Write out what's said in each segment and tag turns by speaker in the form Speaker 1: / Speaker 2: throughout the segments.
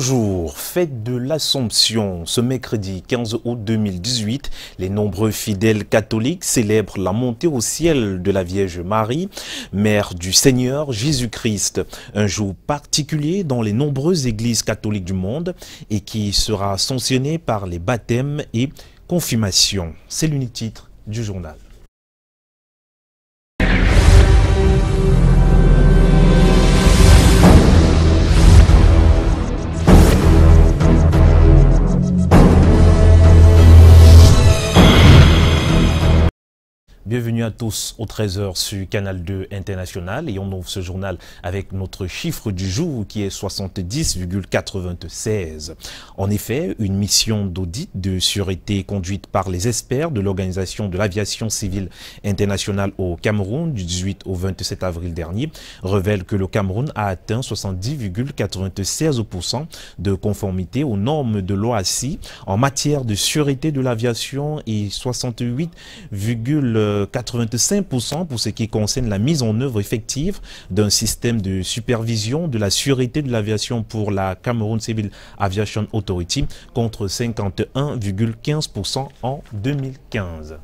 Speaker 1: Bonjour, fête de l'Assomption. Ce mercredi 15 août 2018, les nombreux fidèles catholiques célèbrent la montée au ciel de la Vierge Marie, mère du Seigneur Jésus-Christ. Un jour particulier dans les nombreuses églises catholiques du monde et qui sera sanctionné par les baptêmes et confirmations. C'est l'unique titre du journal. Bienvenue à tous au 13h sur Canal 2 International et on ouvre ce journal avec notre chiffre du jour qui est 70,96. En effet, une mission d'audit de sûreté conduite par les experts de l'Organisation de l'aviation civile internationale au Cameroun du 18 au 27 avril dernier révèle que le Cameroun a atteint 70,96% de conformité aux normes de l'OACI en matière de sûreté de l'aviation et 68,85% pour ce qui concerne la mise en œuvre effective d'un système de supervision de la sûreté de l'aviation pour la Cameroun Civil Aviation Authority contre 51,15% en 2015.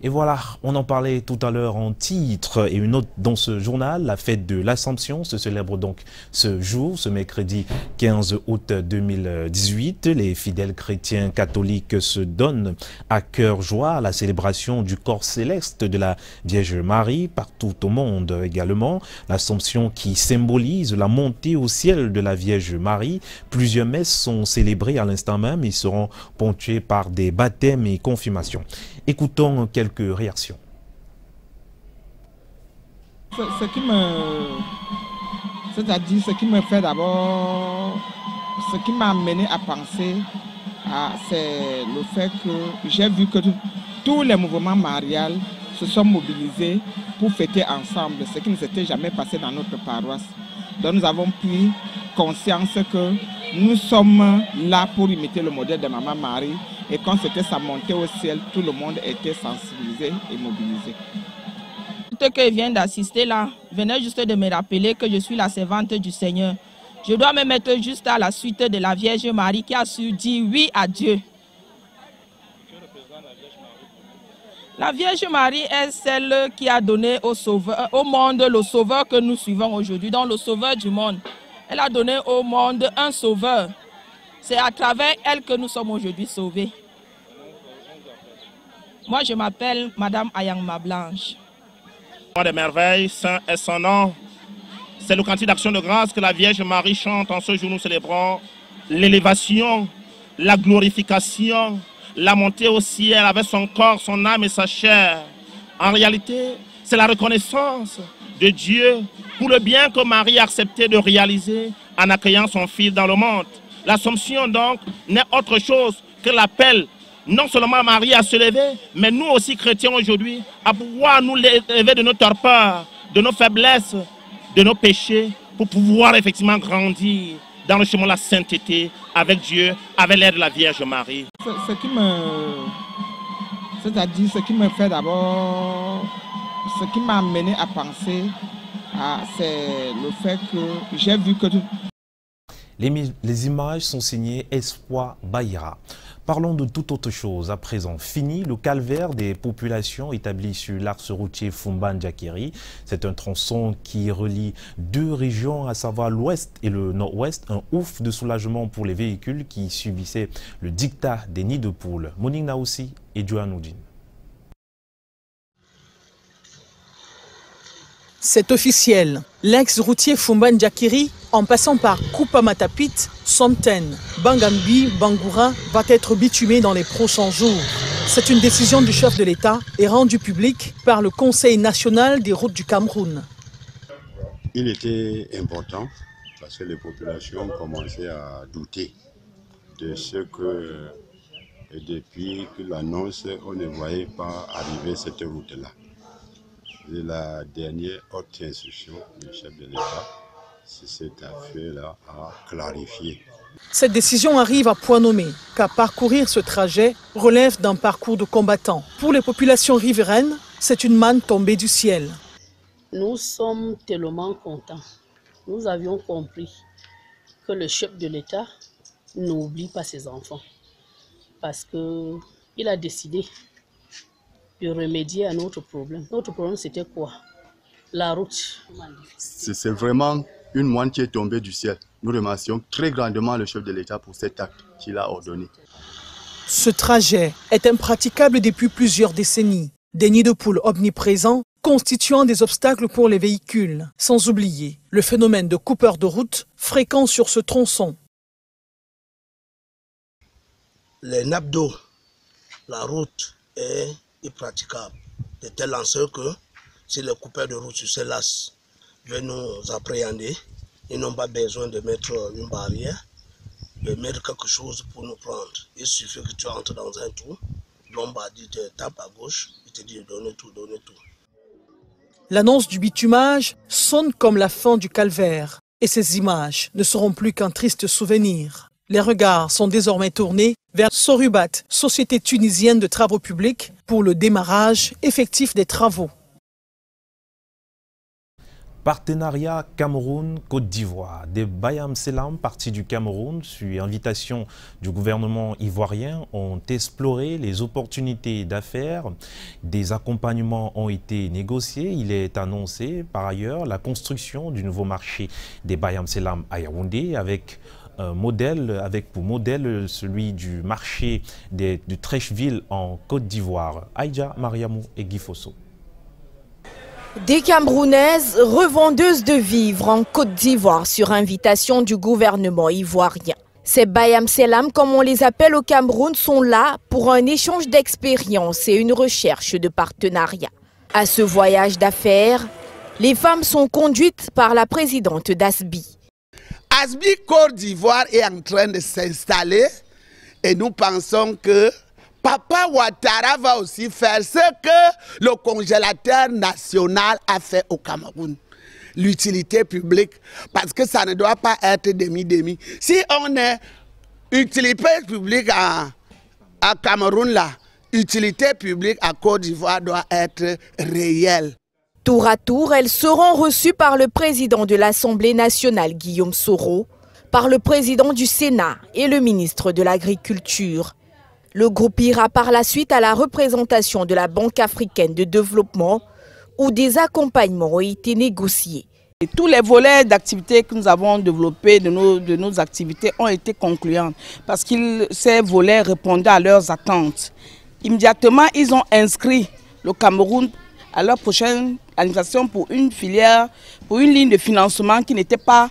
Speaker 1: Et voilà, on en parlait tout à l'heure en titre et une autre dans ce journal. La fête de l'Assomption se célèbre donc ce jour, ce mercredi 15 août 2018. Les fidèles chrétiens catholiques se donnent à cœur joie à la célébration du corps céleste de la Vierge Marie partout au monde également. L'Assomption qui symbolise la montée au ciel de la Vierge Marie. Plusieurs messes sont célébrées à l'instant même et seront ponctuées par des baptêmes et confirmations. Écoutons quelques réactions.
Speaker 2: Ce qui me fait d'abord, ce qui m'a amené à penser, c'est le fait que j'ai vu que tous les mouvements mariales se sont mobilisés pour fêter ensemble, ce qui ne s'était jamais passé dans notre paroisse. Donc nous avons pris conscience que nous sommes là pour imiter le modèle de Maman Marie et quand c'était sa montée au ciel, tout le monde était sensibilisé et mobilisé.
Speaker 3: Ceux qui viennent d'assister là venaient juste de me rappeler que je suis la servante du Seigneur. Je dois me mettre juste à la suite de la Vierge Marie qui a su dire oui à Dieu. La Vierge Marie est celle qui a donné au monde le sauveur que nous suivons aujourd'hui, donc le sauveur du monde. Elle a donné au monde un sauveur. C'est à travers elle que nous sommes aujourd'hui sauvés. Moi, je m'appelle Madame Ayangma Blanche.
Speaker 4: Des merveilles, saint est son nom. C'est le cantique d'action de grâce que la Vierge Marie chante. En ce jour, nous célébrons l'élévation, la glorification, la montée au ciel avec son corps, son âme et sa chair. En réalité, c'est la reconnaissance de Dieu pour le bien que Marie a accepté de réaliser en accueillant son Fils dans le monde. L'Assomption donc n'est autre chose que l'appel non seulement Marie à se lever, mais nous aussi chrétiens aujourd'hui à pouvoir nous lever de nos torpeurs, de nos faiblesses, de nos péchés pour pouvoir effectivement grandir dans le chemin de la sainteté avec Dieu, avec l'aide de la Vierge Marie.
Speaker 2: Ce qui me fait d'abord, ce qui m'a amené à penser, c'est le fait que j'ai vu que...
Speaker 1: Les images sont signées Espoir Bayra. Parlons de toute autre chose. À présent, fini le calvaire des populations établies sur l'axe routier Fumban-Diakiri. C'est un tronçon qui relie deux régions, à savoir l'ouest et le nord-ouest. Un ouf de soulagement pour les véhicules qui subissaient le diktat des nids de poules. Monique Naoussi et Joanoudine.
Speaker 5: C'est officiel. L'ex-routier Fumban-Diakiri, en passant par Koupa Matapit, Somten, Bangambi, Bangoura, va être bitumé dans les prochains jours. C'est une décision du chef de l'État et rendue publique par le Conseil national des routes du Cameroun.
Speaker 6: Il était important parce que les populations commençaient à douter de ce que, depuis que l'annonce, on ne voyait pas arriver cette route-là. Et la dernière haute instruction du chef de l'État, c'est cette affaire-là à clarifier.
Speaker 5: Cette décision arrive à point nommé, car parcourir ce trajet relève d'un parcours de combattant. Pour les populations riveraines, c'est une manne tombée du ciel.
Speaker 7: Nous sommes tellement contents nous avions compris que le chef de l'État n'oublie pas ses enfants parce qu'il a décidé de remédier à notre problème. Notre problème, c'était quoi? La route.
Speaker 8: C'est vraiment une moine qui est tombée du ciel. Nous remercions très grandement le chef de l'État pour cet acte qu'il a ordonné.
Speaker 5: Ce trajet est impraticable depuis plusieurs décennies. Des nids de poules omniprésents constituant des obstacles pour les véhicules. Sans oublier le phénomène de coupeurs de route fréquent sur ce tronçon.
Speaker 9: Les nappes d'eau, la route est impraticable. De telle enseigne que si les coupeurs de route sur ces lacs veulent nous appréhender, ils n'ont pas besoin de mettre une barrière, de mettre quelque chose pour nous prendre. Il suffit que tu entres dans un trou, l'homme te tape à gauche, il te dit de donner tout, donner tout.
Speaker 5: L'annonce du bitumage sonne comme la fin du calvaire. Et ces images ne seront plus qu'un triste souvenir. Les regards sont désormais tournés vers Sorubat, société tunisienne de travaux publics, pour le démarrage effectif des travaux.
Speaker 1: Partenariat Cameroun-Côte d'Ivoire. Des Bayam Selam, partis du Cameroun, sur invitation du gouvernement ivoirien, ont exploré les opportunités d'affaires. Des accompagnements ont été négociés. Il est annoncé par ailleurs la construction du nouveau marché des Bayam Selam à Yaoundé avec pour modèle celui du marché de Trècheville en Côte d'Ivoire. Aïdja Mariamou et Guy Fosso.
Speaker 10: Des Camerounaises revendeuses de vivres en Côte d'Ivoire sur invitation du gouvernement ivoirien. Ces Bayam Selam, comme on les appelle au Cameroun, sont là pour un échange d'expériences et une recherche de partenariat. À ce voyage d'affaires, les femmes sont conduites par la présidente d'ASBI.
Speaker 11: ASBI Côte d'Ivoire est en train de s'installer et nous pensons que Papa Ouattara va aussi faire ce que le congélateur national a fait au Cameroun. L'utilité publique, parce que ça ne doit pas être demi-demi. Si on est utilité publique à Cameroun, là, utilité publique à Côte d'Ivoire doit être réelle.
Speaker 10: Tour à tour, elles seront reçues par le président de l'Assemblée nationale, Guillaume Soro, par le président du Sénat et le ministre de l'Agriculture. Le groupe ira par la suite à la représentation de la Banque africaine de développement où des accompagnements ont été négociés.
Speaker 3: Et tous les volets d'activités que nous avons développés de nos activités ont été concluants parce que ces volets répondaient à leurs attentes. Immédiatement, ils ont inscrit le Cameroun à leur prochaine administration pour une filière, pour une ligne de financement qui n'était pas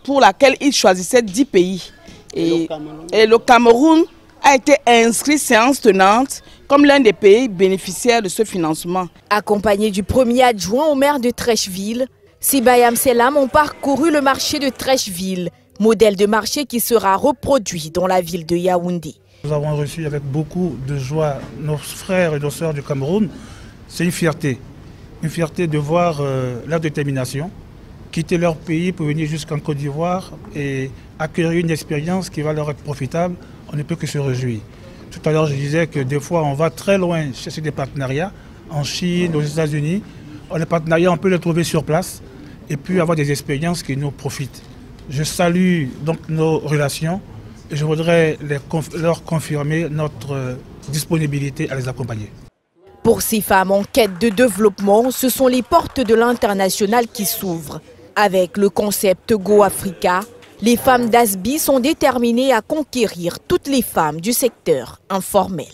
Speaker 3: pour laquelle ils choisissaient 10 pays. Et le Cameroun a été inscrit séance tenante comme l'un des pays bénéficiaires de ce financement.
Speaker 10: Accompagné du premier adjoint au maire de Trècheville, ces Bayam Selam ont parcouru le marché de Trècheville, modèle de marché qui sera reproduit dans la ville de Yaoundé.
Speaker 12: Nous avons reçu avec beaucoup de joie nos frères et nos sœurs du Cameroun. C'est une fierté de voir leur détermination, quitter leur pays pour venir jusqu'en Côte d'Ivoire et acquérir une expérience qui va leur être profitable. On ne peut que se réjouir. Tout à l'heure, je disais que des fois, on va très loin chercher des partenariats, en Chine, aux États-Unis. Les partenariats, on peut les trouver sur place et puis avoir des expériences qui nous profitent. Je salue donc nos relations et je voudrais leur confirmer notre disponibilité à les accompagner.
Speaker 10: Pour ces femmes en quête de développement, ce sont les portes de l'international qui s'ouvrent. Avec le concept Go Africa, les femmes d'ASBI sont déterminées à conquérir toutes les femmes du secteur informel.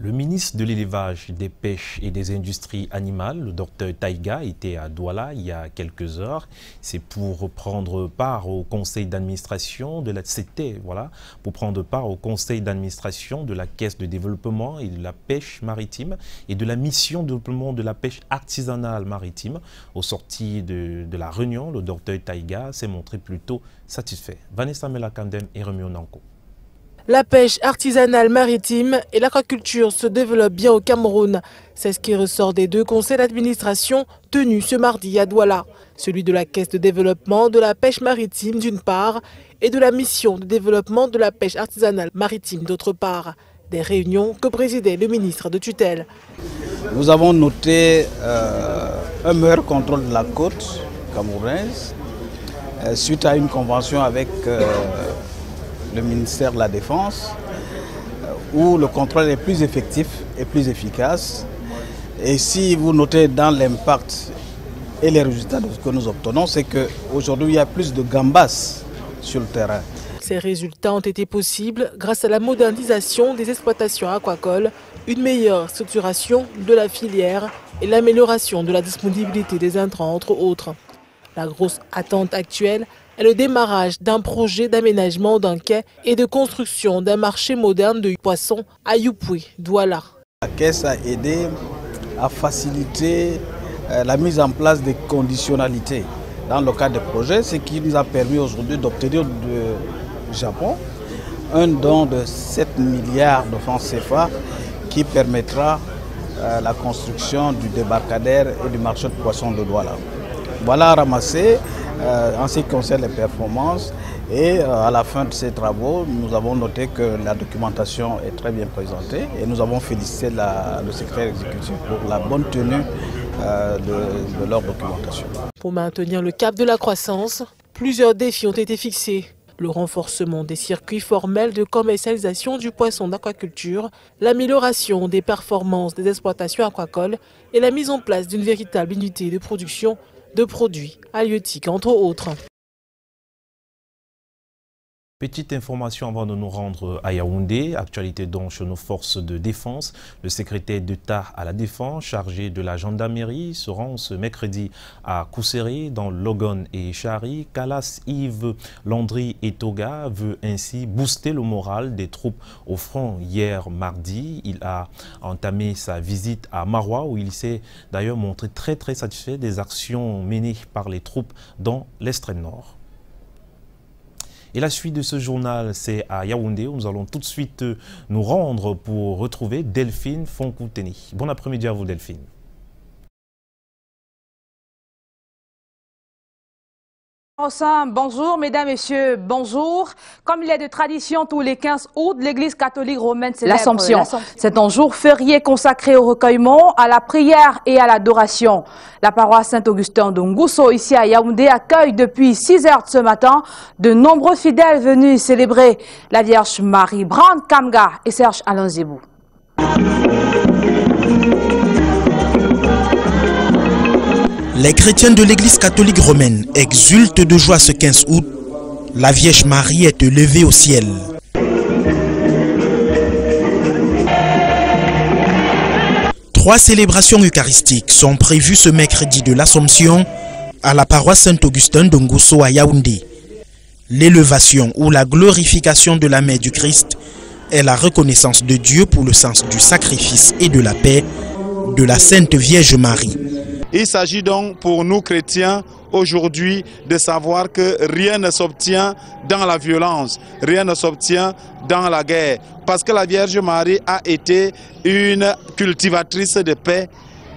Speaker 1: Le ministre de l'Élevage, des Pêches et des Industries animales, le docteur Taïga, était à Douala il y a quelques heures. C'est pour prendre part au conseil d'administration de la Caisse de développement et de la pêche maritime et de la mission de développement de la pêche artisanale maritime. Au sorti de la réunion, le docteur Taïga s'est montré plutôt satisfait. Vanessa Melakandem et Rémi Onanko.
Speaker 13: La pêche artisanale maritime et l'aquaculture se développent bien au Cameroun. C'est ce qui ressort des deux conseils d'administration tenus ce mardi à Douala. Celui de la Caisse de développement de la pêche maritime d'une part et de la mission de développement de la pêche artisanale maritime d'autre part. Des réunions que présidait le ministre de tutelle.
Speaker 14: Nous avons noté un meilleur contrôle de la côte camerounaise suite à une convention avec le ministère de la Défense où le contrôle est plus effectif et plus efficace. Et si vous notez dans l'impact et les résultats de ce que nous obtenons, c'est qu'aujourd'hui il y a plus de gambas sur le terrain.
Speaker 13: Ces résultats ont été possibles grâce à la modernisation des exploitations aquacoles, une meilleure structuration de la filière et l'amélioration de la disponibilité des intrants, entre autres. La grosse attente actuelle est le démarrage d'un projet d'aménagement d'un quai et de construction d'un marché moderne de poissons à Yupui, Douala.
Speaker 14: La caisse a aidé à faciliter la mise en place des conditionnalités dans le cadre des projets, ce qui nous a permis aujourd'hui d'obtenir du Japon un don de 7 milliards de francs CFA qui permettra la construction du débarcadère et du marché de poissons de Douala. Voilà ramassé en ce qui concerne les performances et à la fin de ces travaux, nous avons noté que la documentation est très bien présentée et nous avons félicité le secrétaire exécutif pour la bonne tenue de leur documentation.
Speaker 13: Pour maintenir le cap de la croissance, plusieurs défis ont été fixés. Le renforcement des circuits formels de commercialisation du poisson d'aquaculture, l'amélioration des performances des exploitations aquacoles et la mise en place d'une véritable unité de production de produits halieutiques, entre autres.
Speaker 1: Petite information avant de nous rendre à Yaoundé, actualité donc chez nos forces de défense. Le secrétaire d'État à la Défense, chargé de la gendarmerie, se rend ce mercredi à Kousséré, dans Logon et Chari. Kalas Yves Landry et Toga veut ainsi booster le moral des troupes au front. Hier mardi, il a entamé sa visite à Maroua, où il s'est d'ailleurs montré très satisfait des actions menées par les troupes dans l'extrême nord. Et la suite de ce journal, c'est à Yaoundé, où nous allons tout de suite nous rendre pour retrouver Delphine Fonkouteni. Bon après-midi à vous, Delphine.
Speaker 15: Bonjour, mesdames, messieurs, bonjour. Comme il est de tradition, tous les 15 août, l'Église catholique romaine célèbre l'Assomption. C'est un jour férié consacré au recueillement, à la prière et à l'adoration. La paroisse Saint-Augustin de Ngousso, ici à Yaoundé, accueille depuis 6 heures de ce matin de nombreux fidèles venus célébrer la Vierge Marie. Brand Kamga et Serge Alain Zébou.
Speaker 16: Les chrétiens de l'Église catholique romaine exultent de joie ce 15 août. La Vierge Marie est élevée au ciel. Trois célébrations eucharistiques sont prévues ce mercredi de l'Assomption à la paroisse Saint-Augustin de Ngousso à Yaoundé. L'élévation ou la glorification de la Mère du Christ est la reconnaissance de Dieu pour le sens du sacrifice et de la paix de la Sainte Vierge Marie.
Speaker 17: Il s'agit donc pour nous chrétiens aujourd'hui de savoir que rien ne s'obtient dans la violence, rien ne s'obtient dans la guerre. Parce que la Vierge Marie a été une cultivatrice de paix.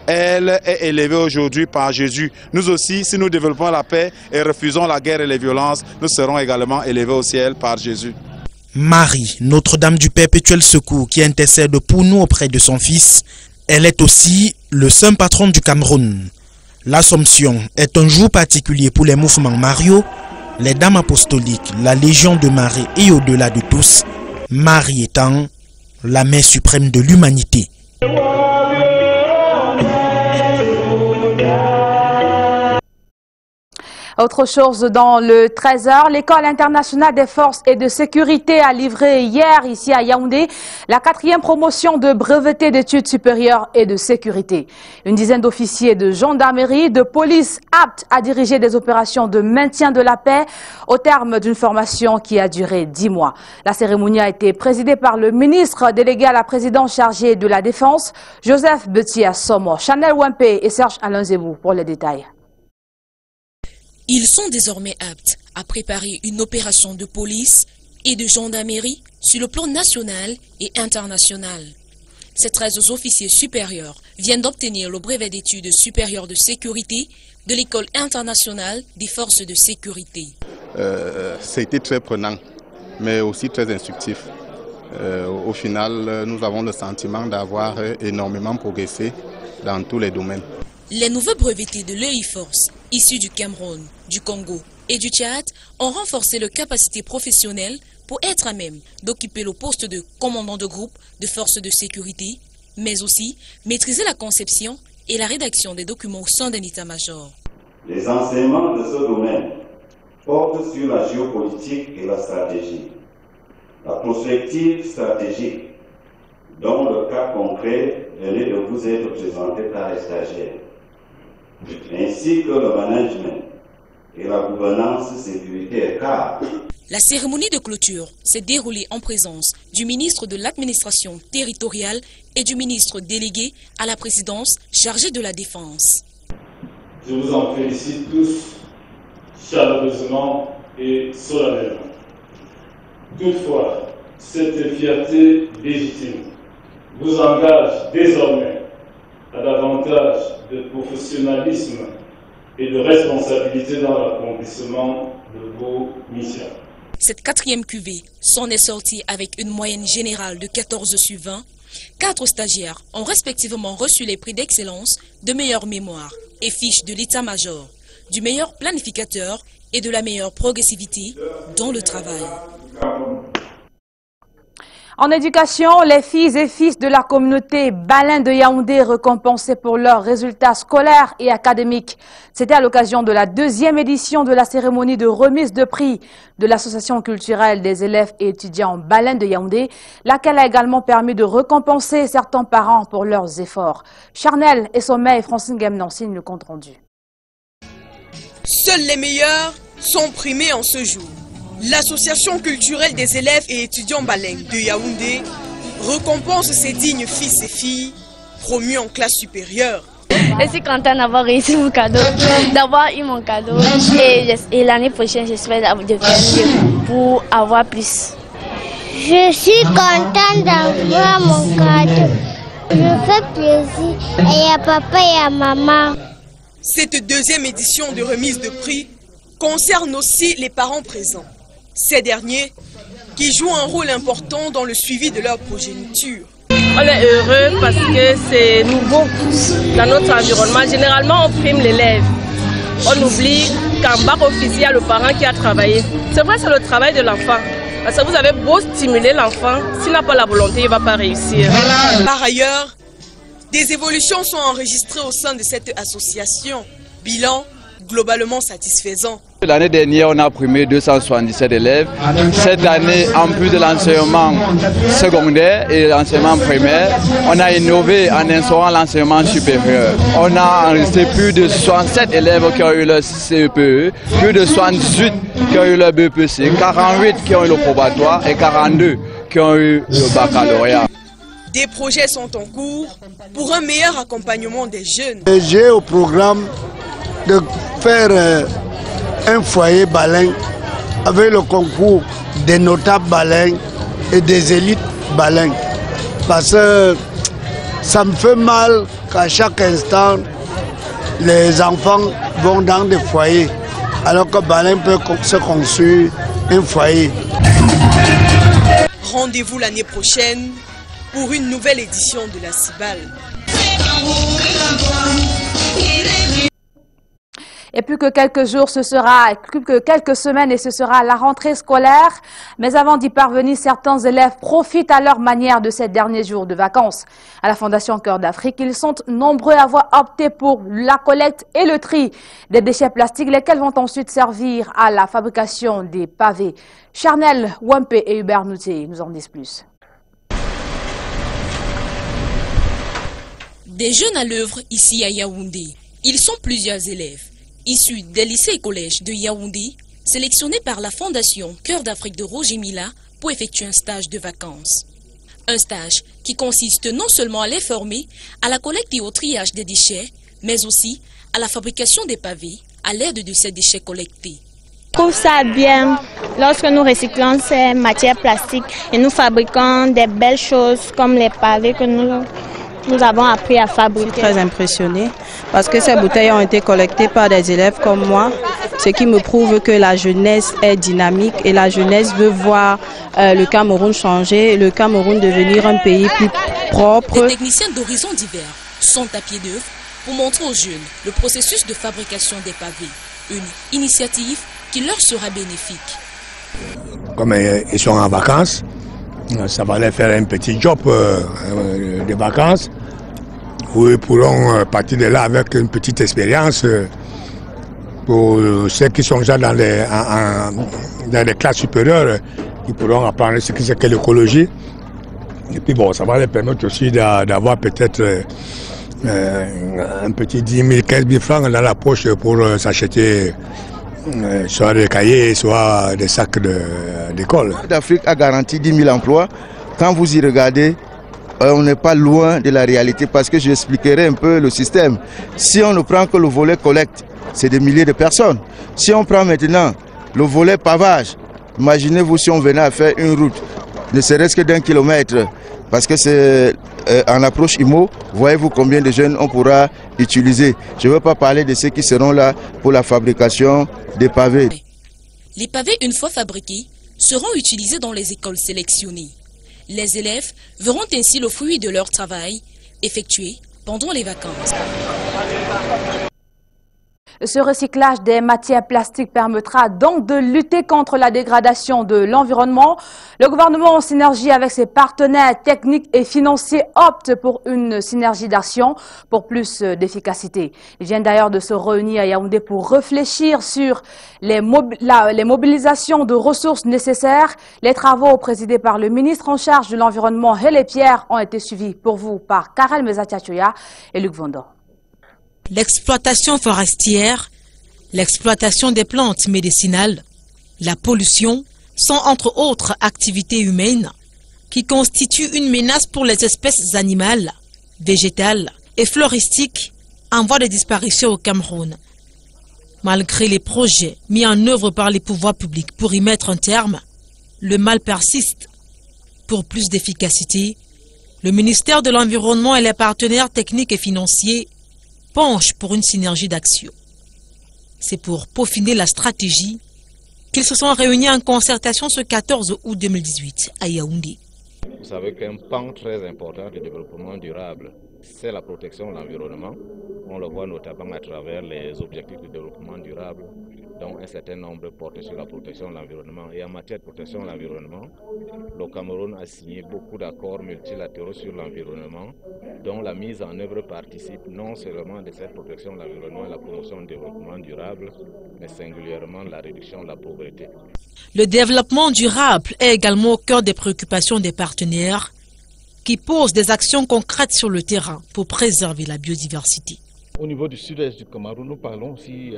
Speaker 17: Elle est élevée aujourd'hui par Jésus. Nous aussi, si nous développons la paix et refusons la guerre et les violences, nous serons également élevés au ciel par Jésus.
Speaker 16: Marie, Notre-Dame du Perpétuel Secours, qui intercède pour nous auprès de son Fils, elle est aussi le saint patron du Cameroun. L'Assomption est un jour particulier pour les mouvements mariaux, les dames apostoliques, la Légion de Marie et au-delà de tous, Marie étant la mère suprême de l'humanité.
Speaker 15: Autre chose dans le 13h, l'École internationale des forces et de sécurité a livré hier ici à Yaoundé la 4e promotion de breveté d'études supérieures et de sécurité. Une dizaine d'officiers de gendarmerie, de police aptes à diriger des opérations de maintien de la paix au terme d'une formation qui a duré 10 mois. La cérémonie a été présidée par le ministre délégué à la présidence chargé de la Défense, Joseph Betia Somo. Chanel Wempé et Serge Alain Zébou pour les détails.
Speaker 18: Ils sont désormais aptes à préparer une opération de police et de gendarmerie sur le plan national et international. Ces 13 officiers supérieurs viennent d'obtenir le brevet d'études supérieures de sécurité de l'École internationale des forces de sécurité.
Speaker 19: Ça a été très prenant, mais aussi très instructif. Au final, nous avons le sentiment d'avoir énormément progressé dans tous les domaines.
Speaker 18: Les nouveaux brevetés de l'EI-Force, issus du Cameroun, du Congo et du Tchad, ont renforcé leurs capacités professionnelles pour être à même d'occuper le poste de commandant de groupe de forces de sécurité, mais aussi maîtriser la conception et la rédaction des documents au sein d'un état-major.
Speaker 20: Les enseignements de ce domaine portent sur la géopolitique et la stratégie, la prospective stratégique, dont le cas concret venait de vous être présenté par les stagiaires, ainsi que le management et la gouvernance sécuritaire cadre.
Speaker 18: La cérémonie de clôture s'est déroulée en présence du ministre de l'administration territoriale et du ministre délégué à la présidence chargé de la défense.
Speaker 21: Je vous en félicite tous chaleureusement et solennellement. Toutefois, cette fierté légitime vous engage désormais à davantage de professionnalisme et de responsabilité dans l'accomplissement de vos missions.
Speaker 18: Cette quatrième cuvée s'en est sortie avec une moyenne générale de 14 sur 20. 4 stagiaires ont respectivement reçu les prix d'excellence de meilleure mémoire et fiches de l'état-major, du meilleur planificateur et de la meilleure progressivité dans le travail.
Speaker 15: En éducation, les filles et fils de la communauté Balein de Yaoundé récompensés pour leurs résultats scolaires et académiques. C'était à l'occasion de la 2e édition de la cérémonie de remise de prix de l'association culturelle des élèves et étudiants Balein de Yaoundé, laquelle a également permis de récompenser certains parents pour leurs efforts. Charnel et Sommeil et Francine Gemnon signent le compte rendu.
Speaker 22: Seuls les meilleurs sont primés en ce jour. L'association culturelle des élèves et étudiants Balein de Yaoundé récompense ses dignes fils et filles promus en classe supérieure.
Speaker 23: Je suis contente d'avoir réussi mon cadeau, d'avoir eu mon cadeau et l'année prochaine j'espère de faire mieux pour avoir plus.
Speaker 24: Je suis contente d'avoir mon cadeau. Je me fais plaisir et à papa et à maman.
Speaker 22: Cette 2e édition de remise de prix concerne aussi les parents présents. Ces derniers qui jouent un rôle important dans le suivi de leur progéniture.
Speaker 25: On est heureux parce que c'est nouveau dans notre environnement. Généralement, on prime l'élève. On oublie qu'en bac officiel, il y a le parent qui a travaillé. C'est vrai, c'est le travail de l'enfant. Parce que vous avez beau stimuler l'enfant, s'il n'a pas la volonté, il ne va pas réussir.
Speaker 22: Par ailleurs, des évolutions sont enregistrées au sein de cette association. Bilan globalement satisfaisant.
Speaker 26: L'année dernière, on a primé 277 élèves. Cette année, en plus de l'enseignement secondaire et l'enseignement primaire, on a innové en instaurant l'enseignement supérieur. On a enregistré plus de 67 élèves qui ont eu le CEPE, plus de 78 qui ont eu le BPC, 48 qui ont eu le probatoire et 42 qui ont eu le baccalauréat.
Speaker 22: Des projets sont en cours pour un meilleur accompagnement des jeunes.
Speaker 27: J'ai au programme de faire un foyer Balein avec le concours des notables Balein et des élites Balein. Parce que ça me fait mal qu'à chaque instant, les enfants vont dans des foyers, alors que Balein peut se construire un foyer.
Speaker 22: Rendez-vous l'année prochaine pour une nouvelle édition de la Cibale.
Speaker 15: Et plus que quelques jours, plus que quelques semaines et ce sera la rentrée scolaire. Mais avant d'y parvenir, certains élèves profitent à leur manière de ces derniers jours de vacances. À la Fondation Cœur d'Afrique, ils sont nombreux à avoir opté pour la collecte et le tri des déchets plastiques, lesquels vont ensuite servir à la fabrication des pavés. Charnel, Wampé et Hubert Nouté nous en disent plus.
Speaker 18: Des jeunes à l'œuvre ici à Yaoundé. Ils sont plusieurs élèves issus des lycées et collèges de Yaoundé, sélectionnés par la Fondation Cœur d'Afrique de Roger Mila pour effectuer un stage de vacances. Un stage qui consiste non seulement à les former à la collecte et au triage des déchets, mais aussi à la fabrication des pavés à l'aide de ces déchets collectés.
Speaker 23: Je trouve ça bien lorsque nous recyclons ces matières plastiques et nous fabriquons des belles choses comme les pavés que nous avons appris à fabriquer.
Speaker 28: Je suis très impressionnée parce que ces bouteilles ont été collectées par des élèves comme moi, ce qui me prouve que la jeunesse est dynamique et la jeunesse veut voir le Cameroun changer, le Cameroun devenir un pays plus propre.
Speaker 18: Des techniciens d'horizons divers sont à pied d'œuvre pour montrer aux jeunes le processus de fabrication des pavés. Une initiative qui leur sera bénéfique.
Speaker 2: Comme ils sont en vacances, ça va leur faire un petit job de vacances où ils pourront partir de là avec une petite expérience pour ceux qui sont déjà dans les classes supérieures, ils pourront apprendre ce que c'est que l'écologie. Et puis bon, ça va leur permettre aussi d'avoir peut-être un petit 10 000, 15 000 francs dans la poche pour s'acheter soit des cahiers, soit des sacs d'école.
Speaker 4: L'Afrique a garanti 10 000 emplois. Quand vous y regardez, on n'est pas loin de la réalité parce que j'expliquerai un peu le système. Si on ne prend que le volet collecte, c'est des milliers de personnes. Si on prend maintenant le volet pavage, imaginez-vous si on venait à faire une route, ne serait-ce que d'1 kilomètre, parce que c'est en approche IMO, voyez-vous combien de jeunes on pourra utiliser. Je ne veux pas parler de ceux qui seront là pour la fabrication des pavés.
Speaker 18: Les pavés, une fois fabriqués, seront utilisés dans les écoles sélectionnées. Les élèves verront ainsi le fruit de leur travail effectué pendant les vacances.
Speaker 15: Ce recyclage des matières plastiques permettra donc de lutter contre la dégradation de l'environnement. Le gouvernement, en synergie avec ses partenaires techniques et financiers, opte pour une synergie d'action pour plus d'efficacité. Ils viennent d'ailleurs de se réunir à Yaoundé pour réfléchir sur les mobilisations de ressources nécessaires. Les travaux présidés par le ministre en charge de l'environnement et les pierres ont été suivis pour vous par Karel Mezatiachoya et Luc Vandor.
Speaker 5: L'exploitation forestière, l'exploitation des plantes médicinales, la pollution sont entre autres activités humaines qui constituent une menace pour les espèces animales, végétales et floristiques en voie de disparition au Cameroun. Malgré les projets mis en œuvre par les pouvoirs publics pour y mettre un terme, le mal persiste. Pour plus d'efficacité, le ministère de l'Environnement et les partenaires techniques et financiers penchent pour une synergie d'action. C'est pour peaufiner la stratégie qu'ils se sont réunis en concertation ce 14 août 2018 à Yaoundé.
Speaker 6: Vous savez qu'un pan très important du développement durable, c'est la protection de l'environnement. On le voit notamment à travers les objectifs de développement durable, dont un certain nombre portés sur la protection de l'environnement. Et en matière de protection de l'environnement, le Cameroun a signé beaucoup d'accords multilatéraux sur l'environnement, dont la mise en œuvre participe non seulement de cette protection de l'environnement et la promotion du développement durable, mais singulièrement de la réduction de la pauvreté.
Speaker 5: Le développement durable est également au cœur des préoccupations des partenaires qui posent des actions concrètes sur le terrain pour préserver la biodiversité.
Speaker 7: Au niveau du sud-est du Cameroun, nous parlons aussi,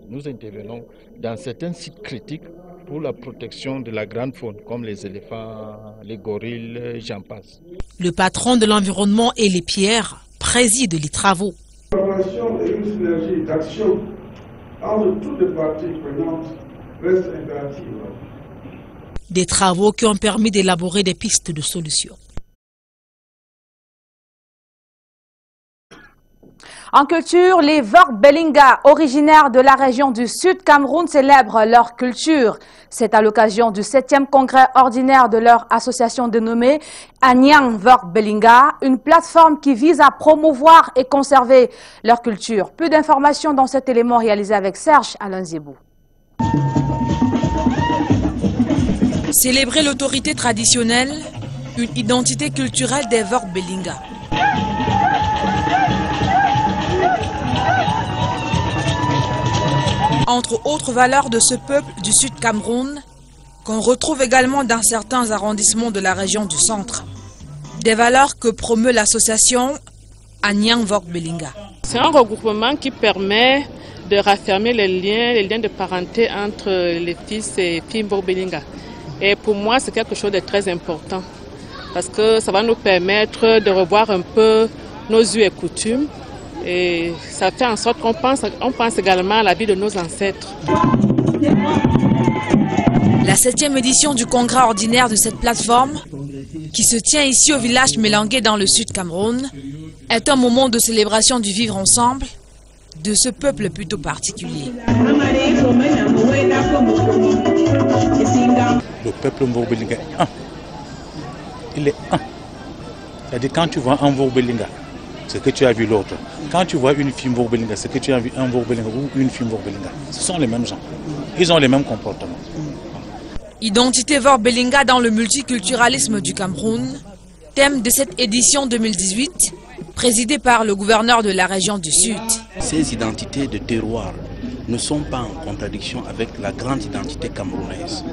Speaker 7: nous intervenons dans certains sites critiques pour la protection de la grande faune, comme les éléphants, les gorilles, j'en passe.
Speaker 5: Le patron de l'environnement et les pierres préside les travaux.
Speaker 8: La formation et une synergie d'action entre toutes les parties prenantes reste impérative.
Speaker 5: Des travaux qui ont permis d'élaborer des pistes de solutions.
Speaker 15: En culture, les Vorbelinga, originaires de la région du Sud Cameroun, célèbrent leur culture. C'est à l'occasion du 7e congrès ordinaire de leur association dénommée Anyang Vorbelinga, une plateforme qui vise à promouvoir et conserver leur culture. Plus d'informations dans cet élément réalisé avec Serge Alain Zébou.
Speaker 9: Célébrer l'autorité traditionnelle, une identité culturelle des Vorbelinga. Entre autres valeurs de ce peuple du Sud Cameroun, qu'on retrouve également dans certains arrondissements de la région du centre. Des valeurs que promeut l'association Anyang Vorbelinga.
Speaker 11: C'est un regroupement qui permet de raffermir les liens de parenté entre les fils et filles Vorbelinga. Et pour moi, c'est quelque chose de très important parce que ça va nous permettre de revoir un peu nos us et coutumes. Et ça fait en sorte qu'on pense également à la vie de nos ancêtres.
Speaker 9: La 7e édition du congrès ordinaire de cette plateforme, qui se tient ici au village Mélangué dans le Sud Cameroun, est un moment de célébration du vivre ensemble de ce peuple plutôt particulier.
Speaker 29: Le peuple Vorbelinga est un. Il est un. C'est-à-dire quand tu vois un Vorbelinga,
Speaker 1: c'est que tu as vu l'autre. Quand tu vois une fille Vorbelinga, c'est que tu as vu un Vorbelinga ou une fille Vorbelinga. Ce sont les mêmes gens. Ils ont les mêmes comportements.
Speaker 9: Identité Vorbelinga dans le multiculturalisme du Cameroun, thème de cette édition 2018, présidée par le gouverneur de la région du Sud.
Speaker 3: Ces identités de terroir ne sont pas en contradiction avec la grande identité camerounaise.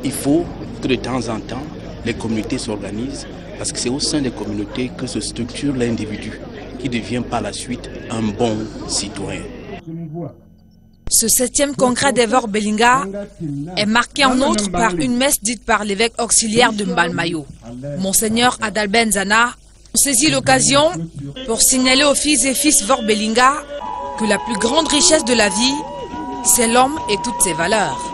Speaker 3: Il faut que de temps en temps, les communautés s'organisent, parce que c'est au sein des communautés que se structure l'individu, qui devient par la suite un bon citoyen.
Speaker 9: Ce 7e congrès des Vorbelinga est marqué en outre par une messe dite par l'évêque auxiliaire de Mbalmayo. Monseigneur Adalben Zana saisit l'occasion pour signaler aux filles et fils Vorbelinga que la plus grande richesse de la vie, c'est l'homme et toutes ses valeurs.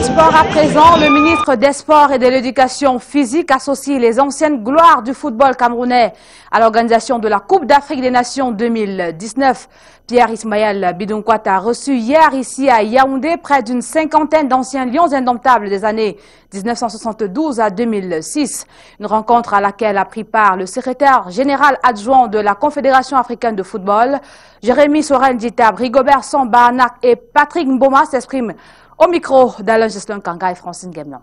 Speaker 15: Sport à présent, le ministre des Sports et de l'Éducation physique associe les anciennes gloires du football camerounais à l'organisation de la Coupe d'Afrique des Nations 2019. Pierre Ismaël Bidunkwat a reçu hier ici à Yaoundé près d'une cinquantaine d'anciens lions indomptables des années 1972 à 2006. Une rencontre à laquelle a pris part le secrétaire général adjoint de la Confédération africaine de football, Jérémy Soren Ditab, Rigobert Sambanac et Patrick Mboma s'expriment au micro d'Alain Gislin Kanga et Francine Gemnon.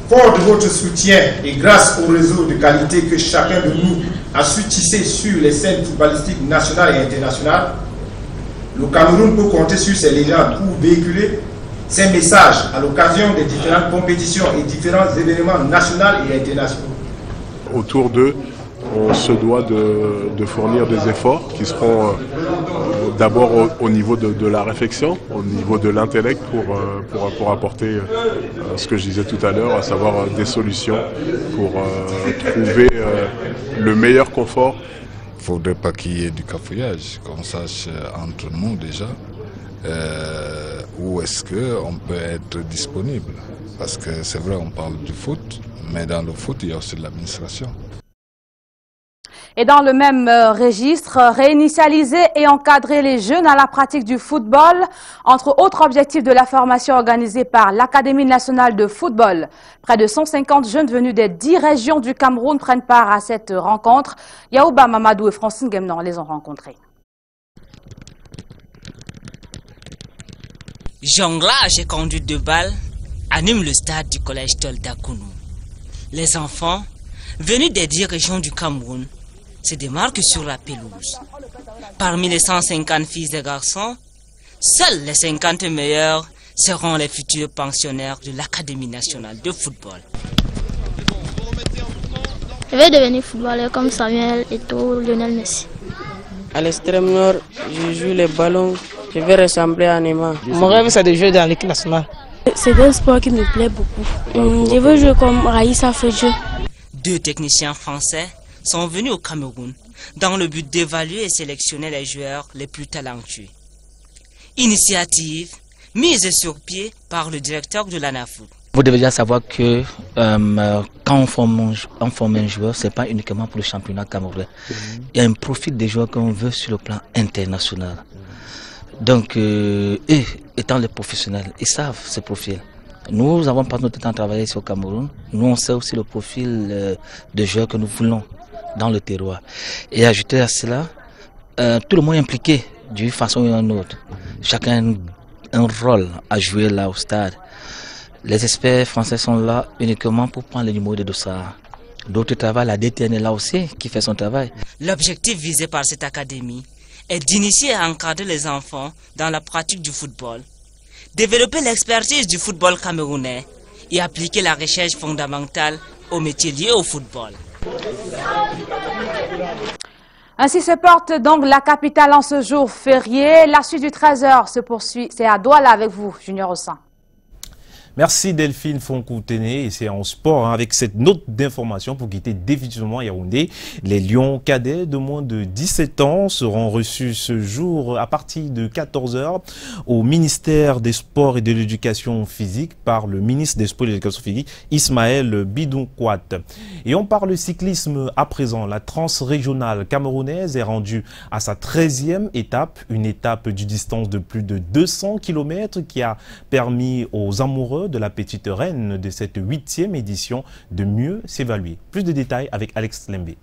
Speaker 10: Fort de votre soutien et grâce au réseau de qualité que chacun de nous a su tisser sur les scènes footballistiques nationales et internationales, le Cameroun peut compter sur ses légendes pour véhiculer ses messages à l'occasion des différentes compétitions et différents événements nationaux et internationaux.
Speaker 12: Autour d'eux, on se doit de fournir des efforts qui seront d'abord au niveau de la réflexion, au niveau de l'intellect pour apporter ce que je disais tout à l'heure, à savoir des solutions pour trouver le meilleur confort.
Speaker 13: Il ne faudrait pas qu'il y ait du cafouillage, qu'on sache entre nous déjà où est-ce qu'on peut être disponible. Parce que c'est vrai, on parle du foot, mais dans le foot, il y a aussi de l'administration.
Speaker 15: Et dans le même registre, réinitialiser et encadrer les jeunes à la pratique du football, entre autres objectifs de la formation organisée par l'Académie nationale de football. Près de 150 jeunes venus des 10 régions du Cameroun prennent part à cette rencontre. Yaouba Mamadou et Francine Gemnon les ont rencontrés.
Speaker 14: Jonglage et conduite de balle animent le stade du collège Toldakounou. Les enfants, venus des 10 régions du Cameroun, se démarquent sur la pelouse. Parmi les 150 filles et garçons, seuls les 50 meilleurs seront les futurs pensionnaires de l'Académie nationale de football.
Speaker 23: Je vais devenir footballeur comme Samuel Eto'o, Lionel Messi.
Speaker 16: À l'extrême nord, je joue les ballons, je vais ressembler à Neymar.
Speaker 17: Mon rêve, c'est de jouer dans l'équipe nationale.
Speaker 29: C'est un sport qui me plaît beaucoup. Je veux jouer comme Raïssa Fedjo.
Speaker 14: 2 techniciens français sont venus au Cameroun dans le but d'évaluer et sélectionner les joueurs les plus talentueux. Initiative mise sur pied par le directeur de l'ANAFOOT.
Speaker 30: Vous devez déjà savoir que quand on forme un joueur, ce n'est pas uniquement pour le championnat camerounais. Il y a un profil des joueurs qu'on veut sur le plan international. Donc, eux, étant les professionnels, ils savent ce profil. Nous avons pas notre temps à travailler ici au Cameroun. Nous, on sait aussi le profil de joueurs que nous voulons dans le terroir. Et ajouter à cela, tout le monde est impliqué d'une façon ou d'une autre. Chacun a un rôle à jouer là au stade. Les experts français sont là uniquement pour prendre le numéro de dossard. D'autres travaillent, la DTN est là aussi qui fait son travail.
Speaker 14: L'objectif visé par cette académie est d'initier et encadrer les enfants dans la pratique du football, développer l'expertise du football camerounais et appliquer la recherche fondamentale aux métiers liés au football.
Speaker 15: Ainsi se porte donc la capitale en ce jour férié. La suite du 13h se poursuit. C'est à Douala avec vous, Junior Ossan.
Speaker 31: Merci Delphine Fonkoutené et c'est en sport avec cette note d'information pour quitter définitivement Yaoundé. Les Lions cadets de moins de 17 ans seront reçus ce jour à partir de 14h au ministère des Sports et de l'Éducation physique par le ministre des Sports et de l'Éducation physique Ismaël Bidunkwat. Et on parle cyclisme à présent. La transrégionale camerounaise est rendue à sa 13e étape, une étape d'une distance de plus de 200 km qui a permis aux amoureux leader de la petite reine de cette 8e édition de mieux s'évaluer. Plus de détails avec Alex Lembe.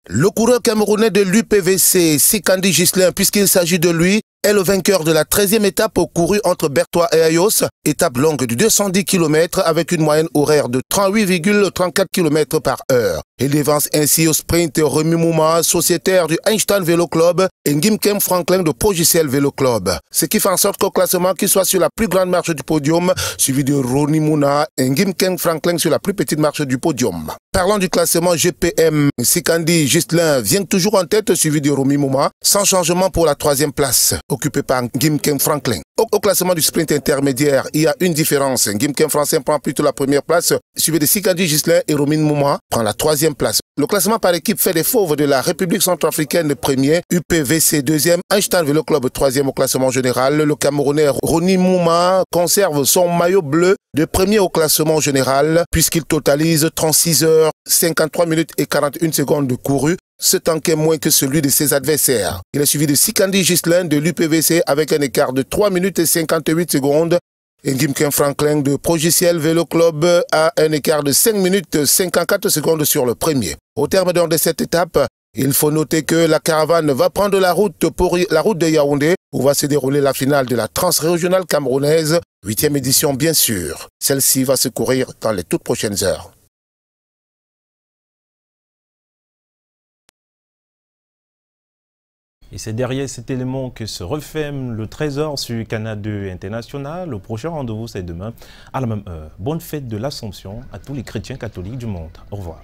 Speaker 2: Le coureur camerounais de l'UPVC, Sikandi Ghislain, puisqu'il s'agit de lui, est le vainqueur de la 13e étape courue entre Bertois et Ayos, étape longue de 210 km avec une moyenne horaire de 38,34 km par heure. Il dévance ainsi au sprint Remy Mouma, sociétaire du Einstein Vélo Club, et Ngimkem Franklin de Progiciel Vélo Club. Ce qui fait en sorte qu'au classement, qu'il soit sur la plus grande marche du podium, suivi de Rony Mouna et Ngimkem Franklin sur la plus petite marche du podium. Parlant du classement GPM, Sikandi Ghislain vient toujours en tête, suivi de Remy Mouma, sans changement pour la 3e place, occupée par Ngimkem Franklin. Au classement du sprint intermédiaire, il y a une différence. Ngimkem Franklin prend plutôt la première place, suivi de Sikandi Ghislain et Rony Mouma prend la 3e place. Le classement par équipe fait les fauves de la République centrafricaine premier, UPVC 2e, Einstein Vélo Club 3e au classement général. Le Camerounais Rony Mouma conserve son maillot bleu de premier au classement général puisqu'il totalise 36 heures, 53 minutes et 41 secondes de couru. Ce temps est moins que celui de ses adversaires. Il est suivi de Sikandi Ghislain de l'UPVC avec un écart de 3 minutes et 58 secondes. Et Ngimkem Franklin de Progiciel Vélo Club a un écart de 5 minutes 54 secondes sur le premier. Au terme de cette étape, il faut noter que la caravane va prendre la route de Yaoundé où va se dérouler la finale de la transrégionale camerounaise, 8e édition bien sûr. Celle-ci va se courir dans les toutes prochaines heures.
Speaker 31: Et c'est derrière cet élément que se referme le trésor sur Canal 2 International. Le prochain rendez-vous, c'est demain à la même heure. Bonne fête de l'Assomption à tous les chrétiens catholiques du monde. Au revoir.